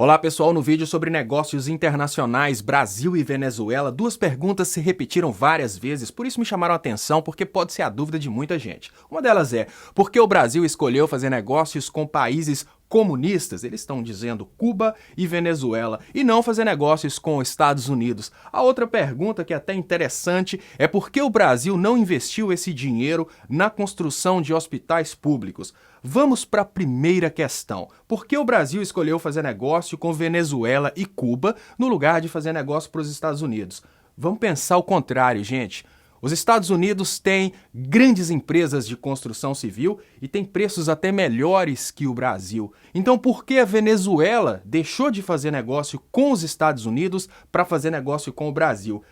Olá pessoal, no vídeo sobre negócios internacionais, Brasil e Venezuela, duas perguntas se repetiram várias vezes, por isso me chamaram a atenção, porque pode ser a dúvida de muita gente. Uma delas é, por que o Brasil escolheu fazer negócios com países comunistas? Eles estão dizendo Cuba e Venezuela, e não fazer negócios com os Estados Unidos. A outra pergunta, que é até interessante, é por que o Brasil não investiu esse dinheiro na construção de hospitais públicos? Vamos para a primeira questão. Por que o Brasil escolheu fazer negócio com Venezuela e Cuba no lugar de fazer negócio para os Estados Unidos? Vamos pensar o contrário, gente. Os Estados Unidos têm grandes empresas de construção civil e têm preços até melhores que o Brasil. Então, por que a Venezuela deixou de fazer negócio com os Estados Unidos para fazer negócio com o Brasil?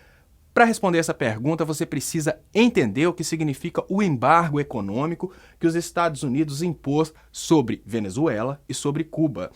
Para responder essa pergunta, você precisa entender o que significa o embargo econômico que os Estados Unidos impôs sobre Venezuela e sobre Cuba.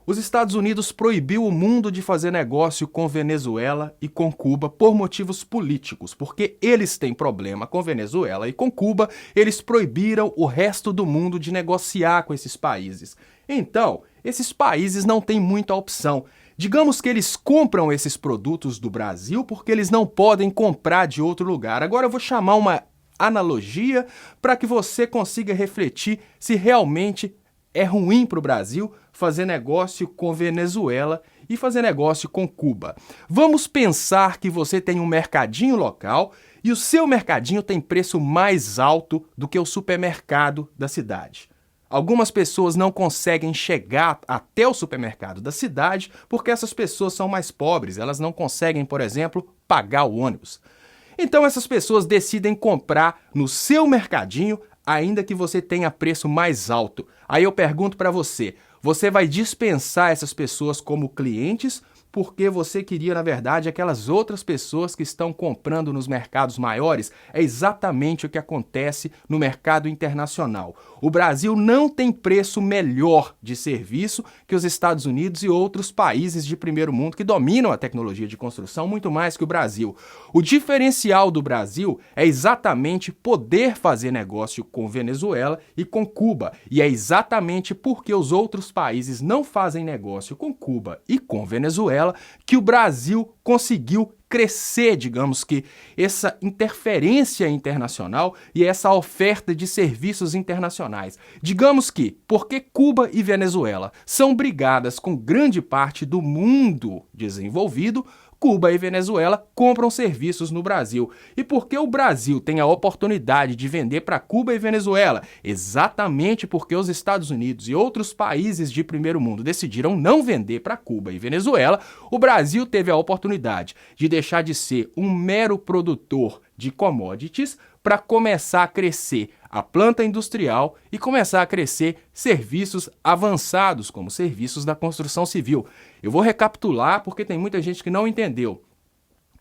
Os Estados Unidos proibiu o mundo de fazer negócio com Venezuela e com Cuba por motivos políticos, porque eles têm problema com Venezuela e com Cuba, eles proibiram o resto do mundo de negociar com esses países. Então, esses países não têm muita opção. Digamos que eles compram esses produtos do Brasil porque eles não podem comprar de outro lugar. Agora eu vou chamar uma analogia para que você consiga refletir se realmente é ruim para o Brasil fazer negócio com Venezuela e fazer negócio com Cuba. Vamos pensar que você tem um mercadinho local e o seu mercadinho tem preço mais alto do que o supermercado da cidade. Algumas pessoas não conseguem chegar até o supermercado da cidade porque essas pessoas são mais pobres, elas não conseguem, por exemplo, pagar o ônibus. Então essas pessoas decidem comprar no seu mercadinho, ainda que você tenha preço mais alto. Aí eu pergunto para você, você vai dispensar essas pessoas como clientes porque você queria, na verdade, aquelas outras pessoas que estão comprando nos mercados maiores? É exatamente o que acontece no mercado internacional. O Brasil não tem preço melhor de serviço que os Estados Unidos e outros países de primeiro mundo que dominam a tecnologia de construção muito mais que o Brasil. O diferencial do Brasil é exatamente poder fazer negócio com Venezuela e com Cuba. E é exatamente porque os outros países não fazem negócio com Cuba e com Venezuela que o Brasil conseguiu crescer, digamos que, essa interferência internacional e essa oferta de serviços internacionais. Digamos que, porque Cuba e Venezuela são brigadas com grande parte do mundo desenvolvido, Cuba e Venezuela compram serviços no Brasil. E por que o Brasil tem a oportunidade de vender para Cuba e Venezuela? Exatamente porque os Estados Unidos e outros países de primeiro mundo decidiram não vender para Cuba e Venezuela, o Brasil teve a oportunidade de deixar de ser um mero produtor de commodities para começar a crescer a planta industrial e começar a crescer serviços avançados, como serviços da construção civil. Eu vou recapitular porque tem muita gente que não entendeu.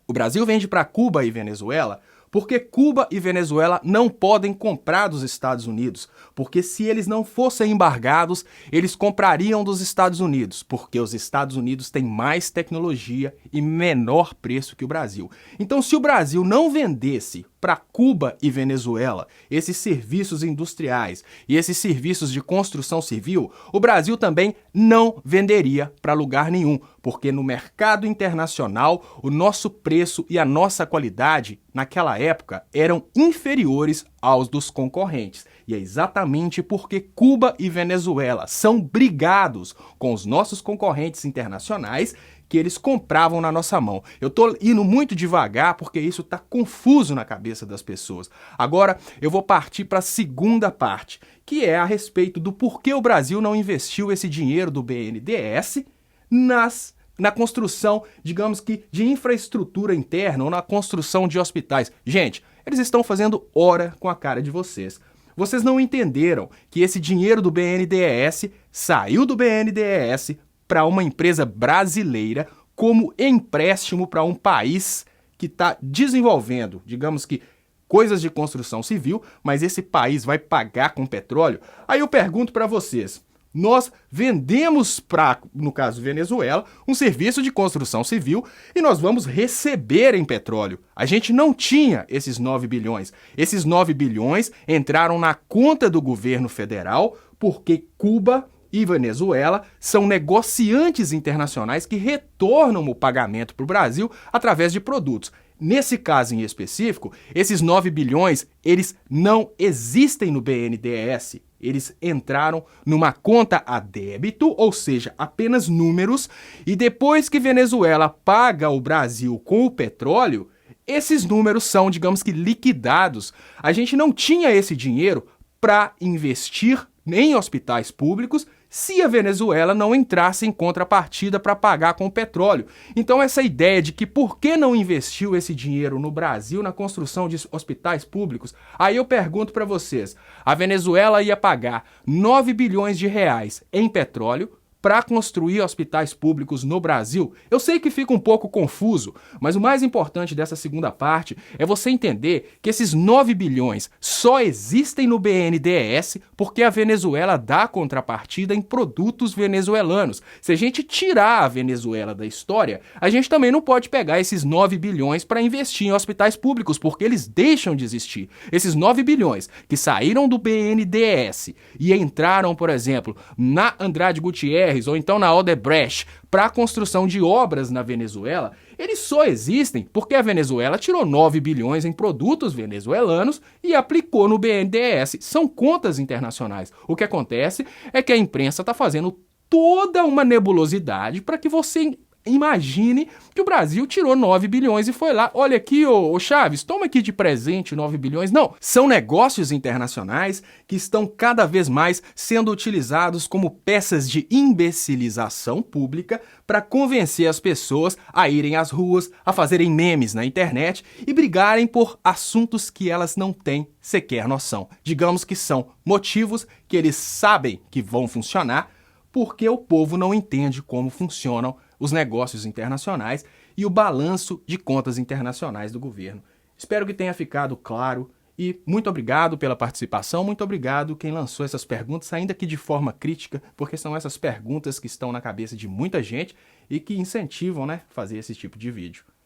O Brasil vende para Cuba e Venezuela porque Cuba e Venezuela não podem comprar dos Estados Unidos, porque se eles não fossem embargados, eles comprariam dos Estados Unidos, porque os Estados Unidos têm mais tecnologia e menor preço que o Brasil. Então, se o Brasil não vendesse para Cuba e Venezuela esses serviços industriais e esses serviços de construção civil, o Brasil também não venderia para lugar nenhum, porque no mercado internacional o nosso preço e a nossa qualidade naquela época eram inferiores aos dos concorrentes. E é exatamente porque Cuba e Venezuela são brigados com os nossos concorrentes internacionais que eles compravam na nossa mão. Eu estou indo muito devagar porque isso está confuso na cabeça das pessoas. Agora eu vou partir para a segunda parte, que é a respeito do porquê o Brasil não investiu esse dinheiro do BNDES na construção, digamos que, de infraestrutura interna ou na construção de hospitais. Gente, eles estão fazendo hora com a cara de vocês. Vocês não entenderam que esse dinheiro do BNDES saiu do BNDES para uma empresa brasileira como empréstimo para um país que está desenvolvendo, digamos que, coisas de construção civil, mas esse país vai pagar com petróleo? Aí eu pergunto para vocês, nós vendemos para, no caso Venezuela, um serviço de construção civil e nós vamos receber em petróleo. A gente não tinha esses 9 bilhões. Esses 9 bilhões entraram na conta do governo federal porque Cuba e Venezuela são negociantes internacionais que retornam o pagamento para o Brasil através de produtos. Nesse caso em específico, esses 9 bilhões, eles não existem no BNDES. Eles entraram numa conta a débito, ou seja, apenas números, e depois que Venezuela paga o Brasil com o petróleo, esses números são, digamos que, liquidados. A gente não tinha esse dinheiro para investir em hospitais públicos se a Venezuela não entrasse em contrapartida para pagar com o petróleo. Então essa ideia de que por que não investiu esse dinheiro no Brasil na construção de hospitais públicos, aí eu pergunto para vocês, a Venezuela ia pagar 9 bilhões de reais em petróleo para construir hospitais públicos no Brasil? Eu sei que fica um pouco confuso, mas o mais importante dessa segunda parte é você entender que esses 9 bilhões só existem no BNDES porque a Venezuela dá contrapartida em produtos venezuelanos. Se a gente tirar a Venezuela da história, a gente também não pode pegar esses 9 bilhões para investir em hospitais públicos, porque eles deixam de existir. Esses 9 bilhões que saíram do BNDES e entraram, por exemplo, na Andrade Gutierrez ou então na Odebrecht para a construção de obras na Venezuela, eles só existem porque a Venezuela tirou 9 bilhões em produtos venezuelanos e aplicou no BNDES. São contas internacionais. O que acontece é que a imprensa está fazendo toda uma nebulosidade para que você imagine que o Brasil tirou 9 bilhões e foi lá, olha aqui, ô Chaves, toma aqui de presente 9 bilhões. Não, são negócios internacionais que estão cada vez mais sendo utilizados como peças de imbecilização pública para convencer as pessoas a irem às ruas, a fazerem memes na internet e brigarem por assuntos que elas não têm sequer noção. Digamos que são motivos que eles sabem que vão funcionar porque o povo não entende como funcionam os negócios internacionais e o balanço de contas internacionais do governo. Espero que tenha ficado claro e muito obrigado pela participação, muito obrigado quem lançou essas perguntas, ainda que de forma crítica, porque são essas perguntas que estão na cabeça de muita gente e que incentivam, fazer esse tipo de vídeo.